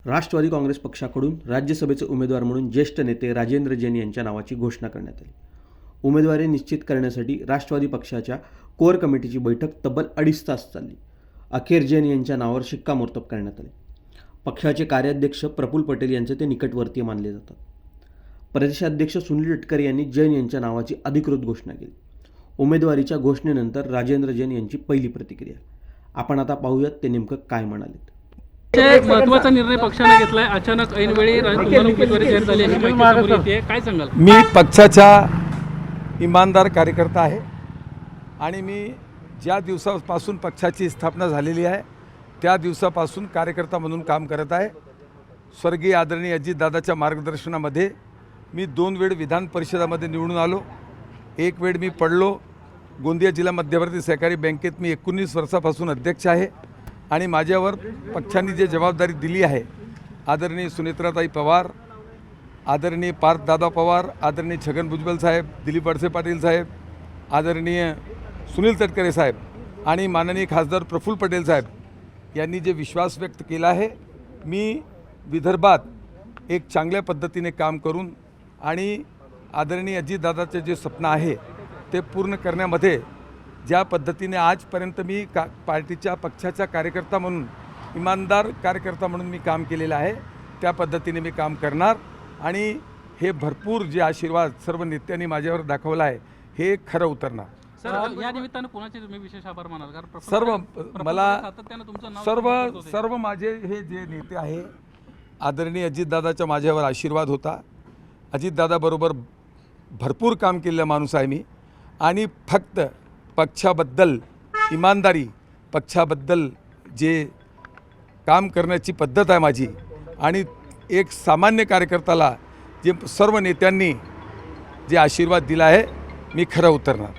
राष्ट्रवादी काँग्रेस पक्षाकडून राज्यसभेचे उमेदवार म्हणून ज्येष्ठ नेते राजेंद्र जैन यांच्या नावाची घोषणा करण्यात आली। उमेदवारी निश्चित करण्यासाठी राष्ट्रवादी पक्षाच्या कोर कमिटीची बैठक तब्बल 2.5 तास चालली। अखेर जैन यांच्या नावावर शिक्कामोर्तब करण्यात आले। पक्षाचे कार्याध्यक्ष प्रफुल्ल पटेल यांचे ते निकटवर्तीय मानले जातात। प्रदेशाध्यक्ष सुनील तटकरे यांनी जैन यांच्या नावाची अधिकृत घोषणा केली। उमेदवारीच्या घोषणेनंतर राजेंद्र जैन यांची पहिली प्रतिक्रिया आपण आता पाहूयात, ते नेमकं काय म्हणाले। एक महत्त्वाचा निर्णय पक्षाने घेतलाय। अचानक ऐनवेळी उमेदवारी जाहीर झाली आहे, माहिती समोर येते, काय सांगाल? मी पक्षाचा इमानदार कार्यकर्ता आहे आणि मी ज्या दिवसापासून पक्षाची स्थापना झालेली आहे त्या दिवसापासून कार्यकर्ता म्हणून काम करत आहे। स्वर्गीय आदरणीय अजितदादाच्या मार्गदर्शनामध्ये मी 2 वेळ विधान परिषदामध्ये निवडून आलो, 1 वेळ मी पडलो। गोंदिया जिल्हा मध्यवर्ती सहकारी बँकेत मी 19 वर्षापासून अध्यक्ष आहे आणि माझ्यावर पक्षाने जे जबाबदारी दिली आहे, आदरणीय सुनेत्राताई पवार, आदरणीय पार्थदादा पवार, आदरणीय छगन भुजबळ साहेब, दिलीप वळसे पाटील साहेब, आदरणीय सुनील तटकरे साहेब आणि माननीय खासदार प्रफुल्ल पटेल साहेब यांनी जे विश्वास व्यक्त केला आहे, मी विदर्भात एक चांगल्या पद्धतीने काम करून आणि आदरणीय अजितदादाचे जे स्वप्न आहे ते पूर्ण करण्यामध्ये ज्या पद्धतीने आजपर्यंत मी पार्टीच्या पक्षाचा कार्यकर्ता म्हणून, इमानदार कार्यकर्ता म्हणून मी काम केलेलं आहे, त्या पद्धतीने मी काम करणार आणि हे भरपूर जे आशीर्वाद सर्व नेत्यांनी माझ्यावर दाखवला आहे हे खरं उतरणार। सर, या निमित्तानं कोणाचे तुम्ही विशेष आभार मानाल? कारण सर्व मला तुमचं नाव सर्व माझे हे जे नेते आहे, आदरणीय अजितदादाचा माझ्यावर आशीर्वाद होता। अजितदादाबरोबर भरपूर काम केलेला माणूस आहे मी आणि फक्त पक्षाबद्दल इमानदारी, पक्षाबद्दल जे काम करण्याची पद्धत आहे माझी आणि एक सामान्य कार्यकर्त्याला जे सर्व नेत्यांनी जे आशीर्वाद दिला आहे मी खरं उतरणार।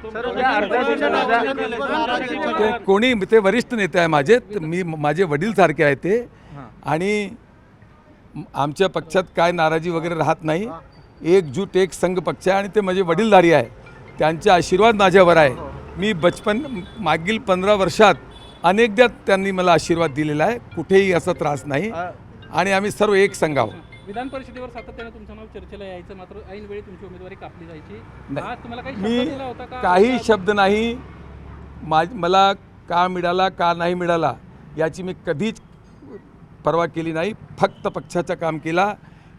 ते कोणी ते वरिष्ठ नेते आहे माझे, मी माझे वडील सारखे आहे ते आणि आमच्या पक्षात काय नाराजी वगैरे राहत नाही। एकजूट एक संघ पक्ष आहे आणि ते माझे वडीलधारी आहे, त्यांचे आशीर्वाद माझ्यावर आहे। मी मागील 15 वर्षात अनेकदा त्यांनी मला आशीर्वाद दिलेला आहे, कुठेही असा त्रास नाही आणि आम्ही सर्व एक संघ आहोत। विधान परिषदेवर सातत्याने तुमचं नाव चर्चेला यायचं, मात्र ऐनवेळी तुमची उमेदवारी कापली जायची। तुम्हाला काही शब्द दिला होता का? काही शब्द नाही, मला का मिळाला का नाही मिळाला याची मी कधीच पर्वा केली नाही। फक्त पक्षाचं काम केला,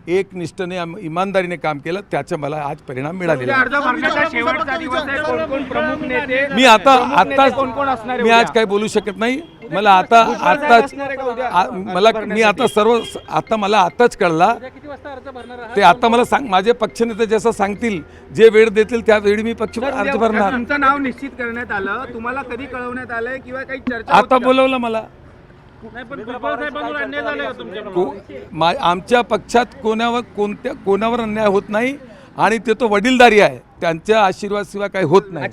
एक निष्ठेने इमानदारीने काम केलं, त्याचा मला आज परिणाम मिळालेला आहे। मी आज काही बोलू शकत नाही, मला आताच कळला। ते आता मला सांग, माझे पक्षनेते जसं सांगतील, जे वेळ देतील त्या वेळी मी पक्ष अर्ज भरणार। तुमचं नाव निश्चित करण्यात आलं, तुम्हाला कधी कळवण्यात आलंय किंवा काही चर्चा? आता बोलवलं मला। आमच्या पक्षात कोणावर अन्याय होत नाही आणि ते तो वडीलधारी आहे, त्यांच्या आशीर्वाद शिवाय काही होत नाही।